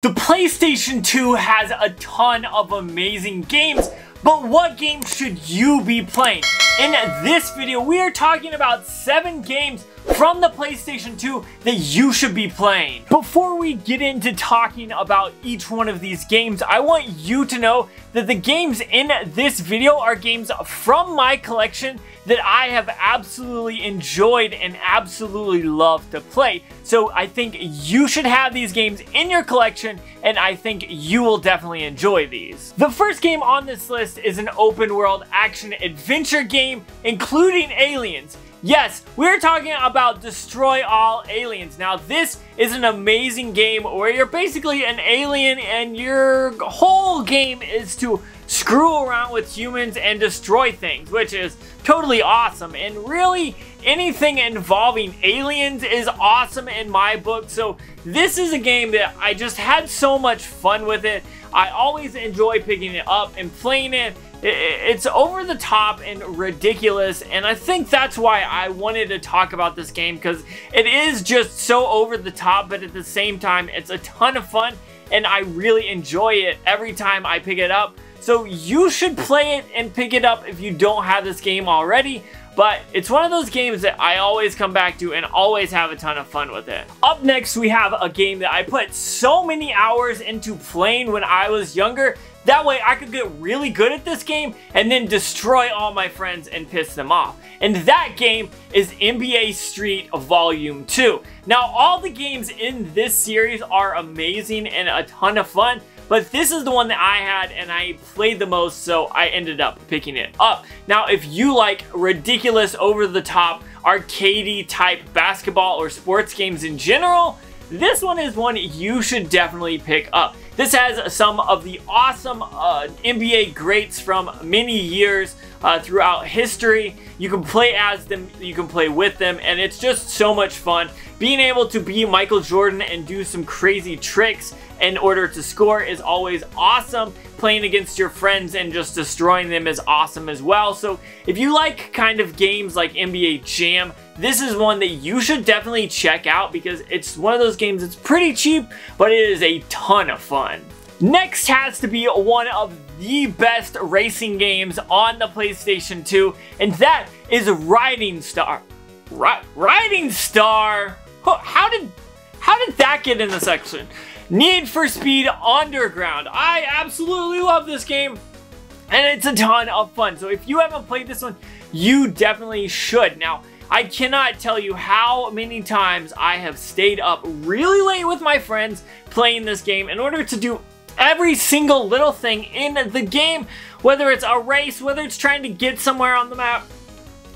The PlayStation 2 has a ton of amazing games, but what games should you be playing? In this video, we are talking about 7 games from the PlayStation 2 that you should be playing. Before we get into talking about each one of these games, I want you to know that the games in this video are games from my collection that I have absolutely enjoyed and absolutely love to play. So I think you should have these games in your collection, and I think you will definitely enjoy these. The first game on this list is an open world action adventure game, including aliens. Yes, we're talking about Destroy All Aliens. Now, this is an amazing game where you're basically an alien and your whole game is to screw around with humans and destroy things, which is totally awesome. And really, anything involving aliens is awesome in my book. So this is a game that I just had so much fun with it. I always enjoy picking it up and playing it. It's over the top and ridiculous, and I think that's why I wanted to talk about this game, because it is just so over the top, but at the same time it's a ton of fun and I really enjoy it every time I pick it up. So you should play it and pick it up if you don't have this game already. But it's one of those games that I always come back to and always have a ton of fun with it. Up next, we have a game that I put so many hours into playing when I was younger. That way I could get really good at this game and then destroy all my friends and piss them off. And that game is NBA Street Volume 2. Now, all the games in this series are amazing and a ton of fun, but this is the one that I had and I played the most, so I ended up picking it up. Now, if you like ridiculous, over-the-top, arcadey type basketball or sports games in general, this one is one you should definitely pick up. This has some of the awesome NBA greats from many years throughout history. You can play as them, you can play with them, and it's just so much fun. Being able to be Michael Jordan and do some crazy tricks in order to score is always awesome. Playing against your friends and just destroying them is awesome as well. So if you like kind of games like NBA Jam, this is one that you should definitely check out because it's one of those games that's pretty cheap, but it is a ton of fun. Next has to be one of the best racing games on the PlayStation 2, and that is Riding Star. Riding Star? How did that get in the section? Need for Speed Underground. I absolutely love this game, and it's a ton of fun. So if you haven't played this one, you definitely should. Now, I cannot tell you how many times I have stayed up really late with my friends playing this game in order to do every single little thing in the game, whether it's a race, whether it's trying to get somewhere on the map,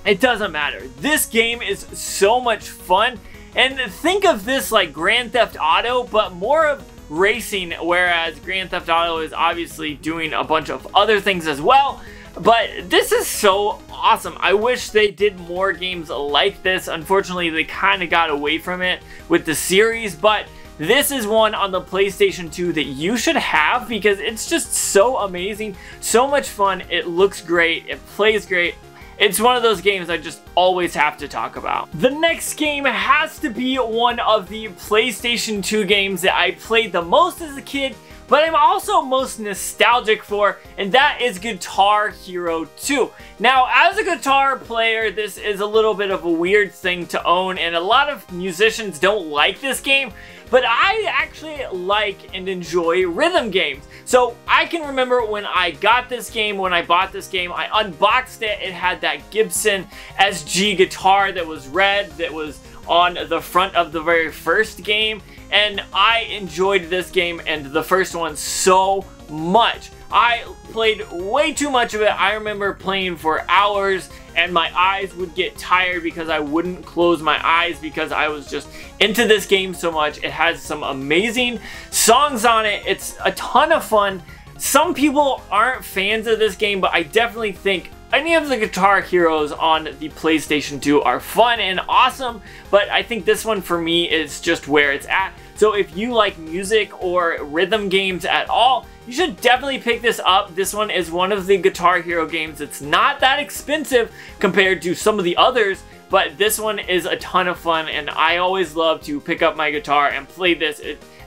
it doesn't matter. This game is so much fun. And think of this like Grand Theft Auto, but more of racing, whereas Grand Theft Auto is obviously doing a bunch of other things as well. But this is so awesome. I wish they did more games like this. Unfortunately, they kind of got away from it with the series, but this is one on the PlayStation 2 that you should have because it's just so amazing, so much fun. It looks great, it plays great. It's one of those games I just always have to talk about. The next game has to be one of the PlayStation 2 games that I played the most as a kid, but I'm also most nostalgic for, and that is Guitar Hero 2. Now, as a guitar player, this is a little bit of a weird thing to own, and a lot of musicians don't like this game, but I actually like and enjoy rhythm games. So I can remember when I got this game, when I bought this game, I unboxed it. It had that Gibson SG guitar that was red, that was on the front of the very first game, and I enjoyed this game and the first one so much. I played way too much of it. I remember playing for hours and my eyes would get tired because I wouldn't close my eyes because I was just into this game so much. It has some amazing songs on it. It's a ton of fun. Some people aren't fans of this game, but I definitely think any of the Guitar Heroes on the PlayStation 2 are fun and awesome, but I think this one for me is just where it's at. So if you like music or rhythm games at all, you should definitely pick this up. This one is one of the Guitar Hero games. It's not that expensive compared to some of the others, but this one is a ton of fun, and I always love to pick up my guitar and play this.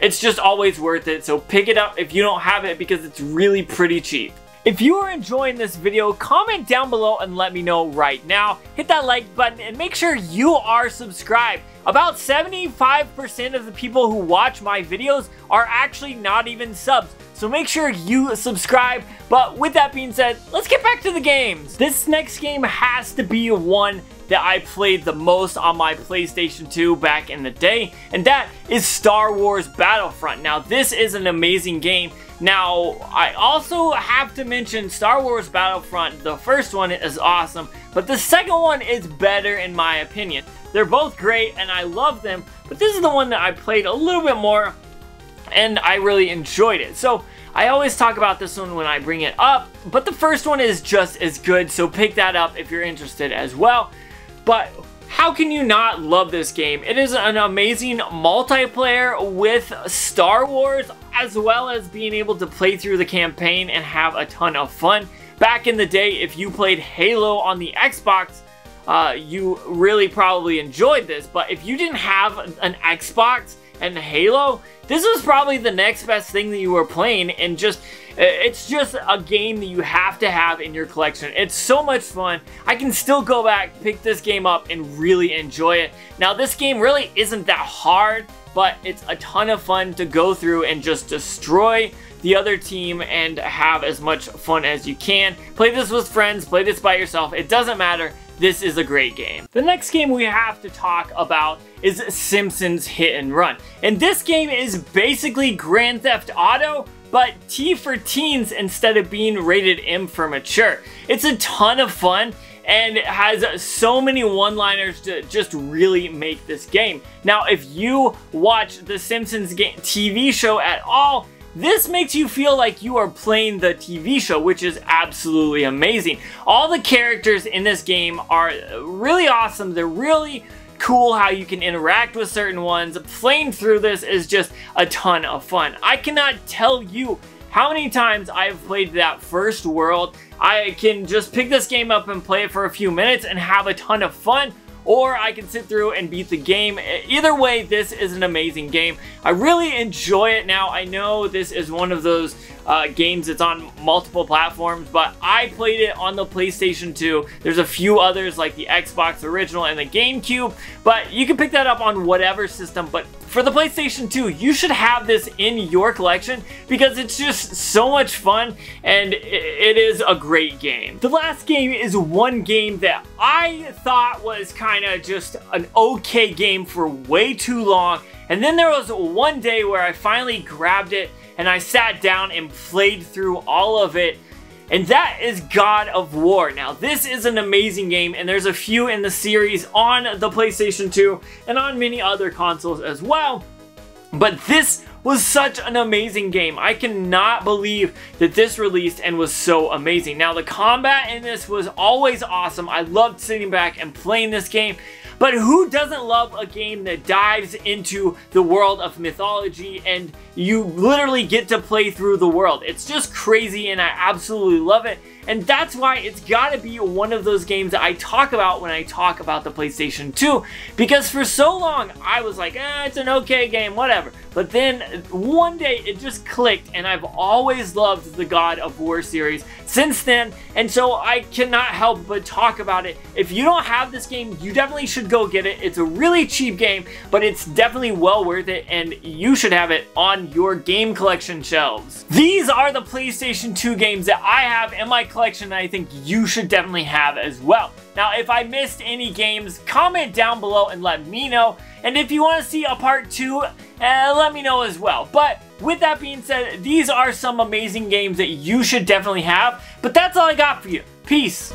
it's just always worth it. So pick it up if you don't have it because it's really pretty cheap. If you are enjoying this video, comment down below and let me know right now. Hit that like button and make sure you are subscribed. About 75% of the people who watch my videos are actually not even subs. So make sure you subscribe. But with that being said, let's get back to the games. This next game has to be one that I played the most on my PlayStation 2 back in the day, and that is Star Wars Battlefront. Now, this is an amazing game. Now, I also have to mention Star Wars Battlefront. The first one is awesome, but the second one is better in my opinion. They're both great, and I love them, but this is the one that I played a little bit more, and I really enjoyed it. So, I always talk about this one when I bring it up, but the first one is just as good, so pick that up if you're interested as well. But how can you not love this game? It is an amazing multiplayer with Star Wars, as well as being able to play through the campaign and have a ton of fun. Back in the day, if you played Halo on the Xbox, you really probably enjoyed this. But if you didn't have an Xbox and Halo, this was probably the next best thing that you were playing, and it's just a game that you have to have in your collection. It's so much fun. I can still go back, pick this game up, and really enjoy it. Now, this game really isn't that hard, but it's a ton of fun to go through and just destroy the other team and have as much fun as you can. Play this with friends, play this by yourself, it doesn't matter. This is a great game. The next game we have to talk about is Simpsons Hit and Run. And this game is basically Grand Theft Auto, but T for teens instead of being rated M for mature. It's a ton of fun, and it has so many one-liners to just really make this game. Now, if you watch the Simpsons TV show at all, this makes you feel like you are playing the TV show, which is absolutely amazing. All the characters in this game are really awesome. They're really cool how you can interact with certain ones. Playing through this is just a ton of fun. I cannot tell you how many times I've played that first world. I can just pick this game up and play it for a few minutes and have a ton of fun, or I can sit through and beat the game. Either way, this is an amazing game. I really enjoy it. Now, I know this is one of those games that's on multiple platforms, but I played it on the PlayStation 2. There's a few others like the Xbox original and the GameCube, but you can pick that up on whatever system. But for the PlayStation 2, you should have this in your collection because it's just so much fun, and it is a great game. The last game is one game that I thought was kind of just an okay game for way too long, and then there was one day where I finally grabbed it and I sat down and played through all of it, and that is God of War. Now, this is an amazing game, and there's a few in the series on the PlayStation 2 and on many other consoles as well. But this was such an amazing game. I cannot believe that this released and was so amazing. Now, the combat in this was always awesome. I loved sitting back and playing this game. But who doesn't love a game that dives into the world of mythology and you literally get to play through the world? It's just crazy, and I absolutely love it. And that's why it's gotta be one of those games that I talk about when I talk about the PlayStation 2. Because for so long, I was like, it's an okay game, whatever. But then one day it just clicked, and I've always loved the God of War series since then. And so I cannot help but talk about it. If you don't have this game, you definitely should go get it. It's a really cheap game, but it's definitely well worth it, and you should have it on your game collection shelves. These are the PlayStation 2 games that I have in my collection that I think you should definitely have as well. Now, if I missed any games, comment down below and let me know. And if you want to see a part 2, let me know as well. But with that being said, these are some amazing games that you should definitely have. But that's all I got for you. Peace.